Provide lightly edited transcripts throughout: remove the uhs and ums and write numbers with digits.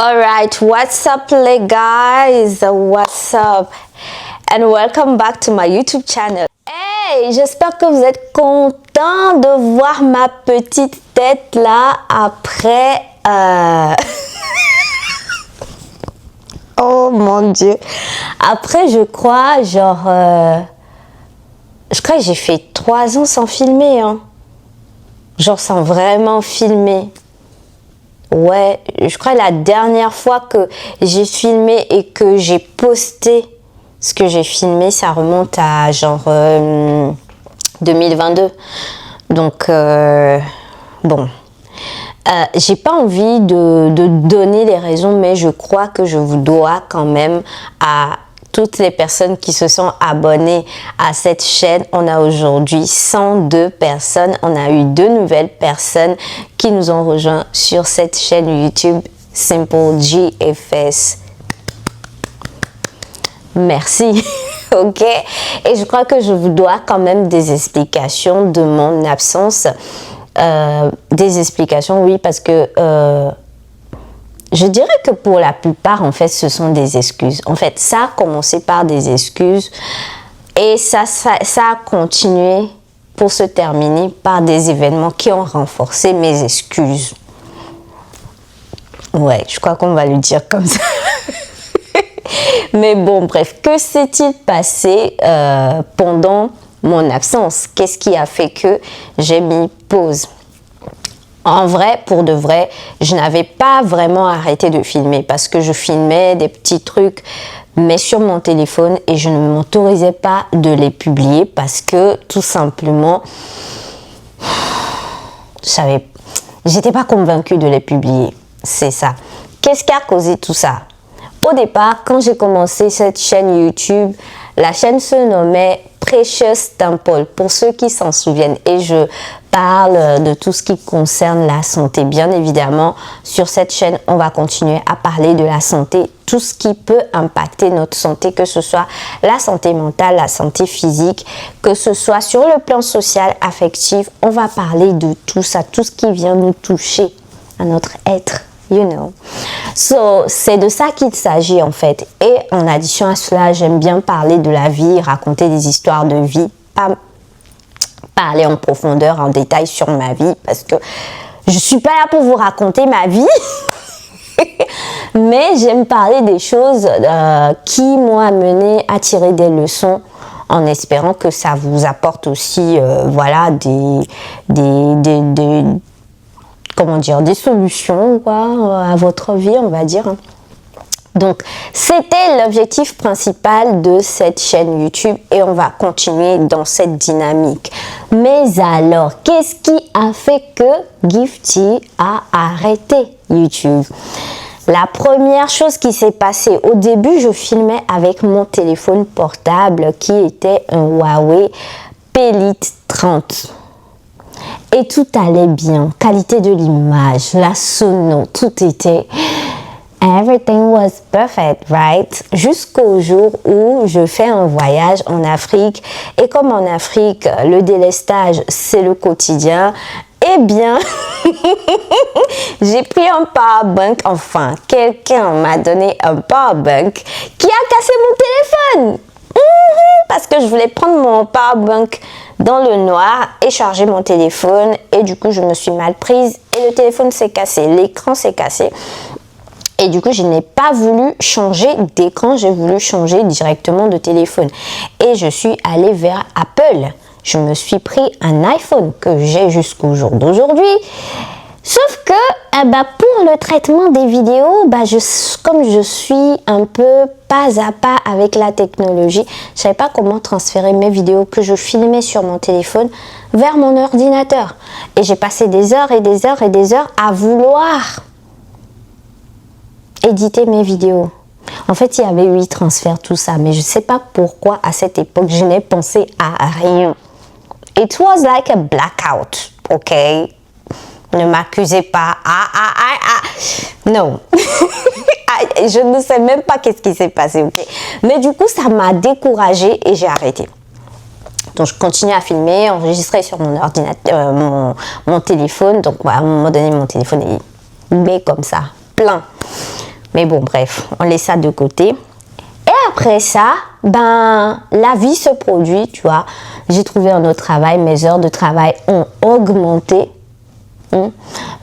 Alright, what's up les guys? What's up? And welcome back to my YouTube channel. Hey, j'espère que vous êtes contents de voir ma petite tête là après... Oh mon Dieu. Après, je crois, je crois que j'ai fait 3 ans sans filmer, hein. Genre sans vraiment filmer. Ouais, je crois que la dernière fois que j'ai filmé et que j'ai posté ce que j'ai filmé, ça remonte à genre 2022. Donc, bon. J'ai pas envie de donner les raisons, mais je crois que je vous dois quand même à toutes les personnes qui se sont abonnées à cette chaîne. On a aujourd'hui 102 personnes. On a eu 2 nouvelles personnes qui nous ont rejoints sur cette chaîne YouTube Simple GFS. Merci. Ok. Et je crois que je vous dois quand même des explications de mon absence. Des explications, oui, parce que je dirais que pour la plupart, en fait, ce sont des excuses. En fait, ça a commencé par des excuses et ça a continué pour se terminer par des événements qui ont renforcé mes excuses. Ouais, je crois qu'on va le dire comme ça. Mais bon, bref, que s'est-il passé pendant mon absence? Qu'est-ce qui a fait que j'ai mis pause? En vrai, pour de vrai, je n'avais pas vraiment arrêté de filmer parce que je filmais des petits trucs, mais sur mon téléphone, et je ne m'autorisais pas de les publier parce que tout simplement, j'étais pas convaincue de les publier. C'est ça. Qu'est-ce qui a causé tout ça? Au départ, quand j'ai commencé cette chaîne YouTube, la chaîne se nommait Precious Temple, pour ceux qui s'en souviennent, et je parle de tout ce qui concerne la santé. Bien évidemment, sur cette chaîne, on va continuer à parler de la santé, tout ce qui peut impacter notre santé, que ce soit la santé mentale, la santé physique, que ce soit sur le plan social, affectif. On va parler de tout ça, tout ce qui vient nous toucher à notre être. You know. So, c'est de ça qu'il s'agit en fait. Et en addition à cela, j'aime bien parler de la vie, raconter des histoires de vie, pas parler en profondeur, en détail sur ma vie, parce que je suis pas là pour vous raconter ma vie. Mais j'aime parler des choses qui m'ont amené à tirer des leçons, en espérant que ça vous apporte aussi, voilà, comment dire, des solutions quoi, à votre vie, on va dire. Donc, c'était l'objectif principal de cette chaîne YouTube et on va continuer dans cette dynamique. Mais alors, qu'est-ce qui a fait que Gifty a arrêté YouTube? La première chose qui s'est passée, au début, je filmais avec mon téléphone portable qui était un Huawei P-Lite 30. Et tout allait bien, qualité de l'image, la sono, tout était... Everything was perfect, right? Jusqu'au jour où je fais un voyage en Afrique. Et comme en Afrique, le délestage, c'est le quotidien, eh bien, j'ai pris un powerbank, enfin, quelqu'un m'a donné un powerbank qui a cassé mon téléphone. Parce que je voulais prendre mon powerbank dans le noir et charger mon téléphone et du coup je me suis mal prise et le téléphone s'est cassé, l'écran s'est cassé et du coup je n'ai pas voulu changer d'écran, j'ai voulu changer directement de téléphone et je suis allée vers Apple. Je me suis pris un iPhone que j'ai jusqu'au jour d'aujourd'hui. Sauf que pour le traitement des vidéos, comme je suis un peu pas à pas avec la technologie, je savais pas comment transférer mes vidéos que je filmais sur mon téléphone vers mon ordinateur. Et j'ai passé des heures et des heures et des heures à vouloir éditer mes vidéos. En fait, il y avait 8 transferts, tout ça, mais je sais pas pourquoi à cette époque, je n'ai pensé à rien. It was like a blackout, ok? Ne m'accusez pas. Non. Je ne sais même pas qu'est-ce qui s'est passé, ok? Mais du coup, ça m'a découragée et j'ai arrêté. Donc, je continue à filmer, enregistrer sur mon ordinateur, mon téléphone. Donc, à un moment donné, mon téléphone est comme ça, plein. Mais bon, bref, on laisse ça de côté. Et après ça, ben, la vie se produit, tu vois. J'ai trouvé un autre travail, mes heures de travail ont augmenté.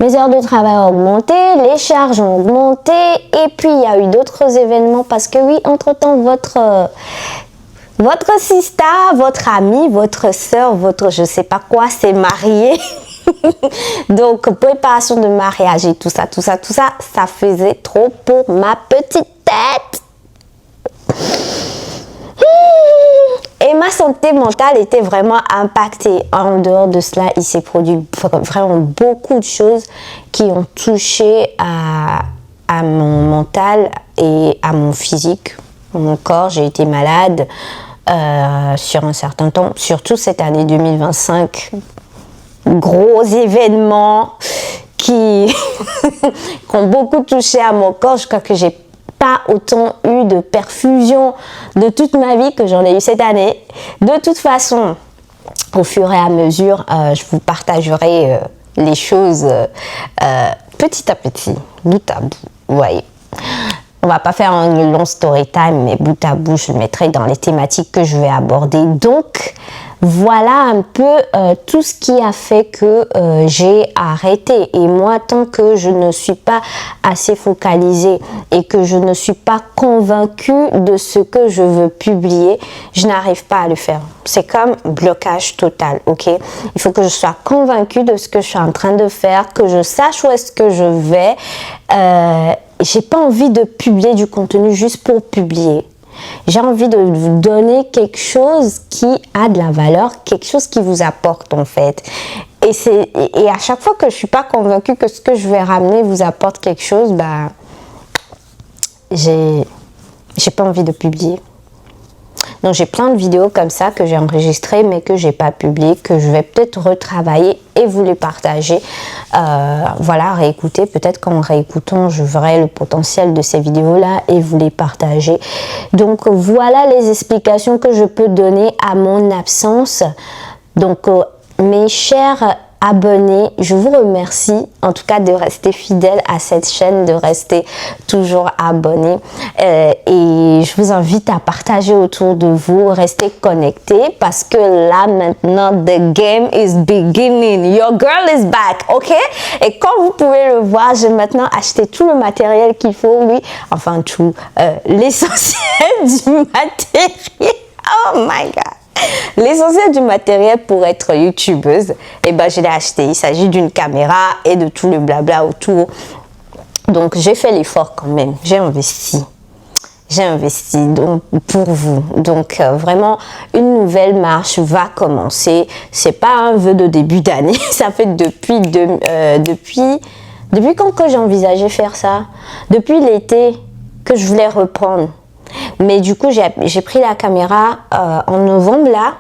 Mes heures de travail ont augmenté, les charges ont augmenté, et puis il y a eu d'autres événements parce que oui, entre-temps, votre sister, votre amie, votre soeur, votre je sais pas quoi s'est mariée. Donc, préparation de mariage et tout ça, ça faisait trop pour ma petite tête. Et ma santé mentale était vraiment impactée. En dehors de cela, il s'est produit vraiment beaucoup de choses qui ont touché à mon mental et à mon physique, mon corps. J'ai été malade sur un certain temps, surtout cette année 2025. Gros événements qui ont beaucoup touché à mon corps. Je crois que j'ai pas autant eu de perfusion de toute ma vie que j'en ai eu cette année. De toute façon, au fur et à mesure, je vous partagerai les choses petit à petit, bout à bout. Vous voyez. On va pas faire un long story time, mais bout à bout, je le mettrai dans les thématiques que je vais aborder. Donc, voilà un peu tout ce qui a fait que j'ai arrêté. Et moi, tant que je ne suis pas assez focalisée et que je ne suis pas convaincue de ce que je veux publier, je n'arrive pas à le faire. C'est comme blocage total, ok? Il faut que je sois convaincue de ce que je suis en train de faire, que je sache où est-ce que je vais. J'ai pas envie de publier du contenu juste pour publier. J'ai envie de vous donner quelque chose qui a de la valeur, quelque chose qui vous apporte en fait. Et à chaque fois que je suis pas convaincue que ce que je vais ramener vous apporte quelque chose, bah j'ai pas envie de publier. Donc j'ai plein de vidéos comme ça que j'ai enregistrées mais que j'ai pas publiées, que je vais peut-être retravailler et vous les partager. Voilà, réécouter. Peut-être qu'en réécoutant, je verrai le potentiel de ces vidéos-là et vous les partager. Donc voilà les explications que je peux donner à mon absence. Donc mes chers abonnés, je vous remercie en tout cas de rester fidèles à cette chaîne, de rester toujours abonnés et je vous invite à partager autour de vous, rester connectés parce que là maintenant the game is beginning, your girl is back, ok? Et comme vous pouvez le voir, j'ai maintenant acheté tout le matériel qu'il faut, oui, enfin tout, l'essentiel du matériel, oh my god! L'essentiel du matériel pour être youtubeuse, et ben je l'ai acheté. Il s'agit d'une caméra et de tout le blabla autour. Donc j'ai fait l'effort quand même. J'ai investi donc pour vous. Donc vraiment une nouvelle marche va commencer. C'est pas un vœu de début d'année. Ça fait depuis quand que j'ai envisagé faire ça. Depuis l'été que je voulais reprendre. Mais du coup, j'ai pris la caméra en novembre là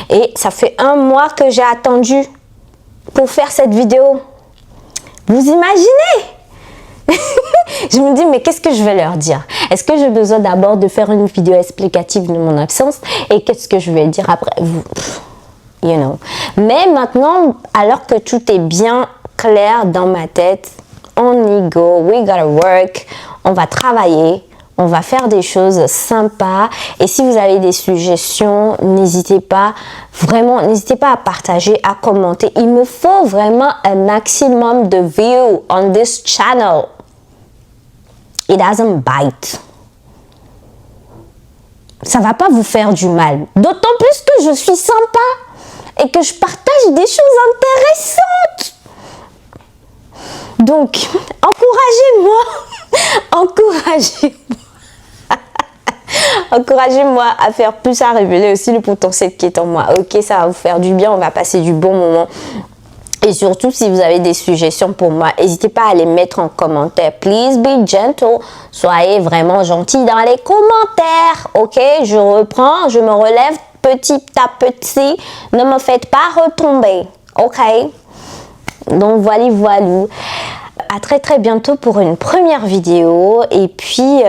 et ça fait 1 mois que j'ai attendu pour faire cette vidéo. Vous imaginez? Je me dis, mais qu'est-ce que je vais leur dire? Est-ce que j'ai besoin d'abord de faire une vidéo explicative de mon absence et qu'est-ce que je vais dire après? You know. Mais maintenant, alors que tout est bien clair dans ma tête, on y go, we gotta work, on va travailler. On va faire des choses sympas et si vous avez des suggestions, n'hésitez pas, vraiment, n'hésitez pas à partager, à commenter. Il me faut vraiment un maximum de views on this channel. It doesn't bite. Ça va pas vous faire du mal. D'autant plus que je suis sympa et que je partage des choses intéressantes. Donc, encouragez-moi. Encouragez-moi à faire plus, à révéler aussi le potentiel qui est en moi. Ok, ça va vous faire du bien, on va passer du bon moment. Et surtout, si vous avez des suggestions pour moi, n'hésitez pas à les mettre en commentaire. Please be gentle. Soyez vraiment gentils dans les commentaires. Ok, je reprends, je me relève petit à petit. Ne me faites pas retomber. Ok. Donc voilà. À très très bientôt pour une première vidéo. Et puis...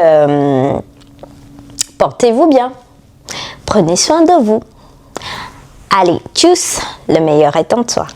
portez-vous bien. Prenez soin de vous. Allez, tchuss, le meilleur est en toi.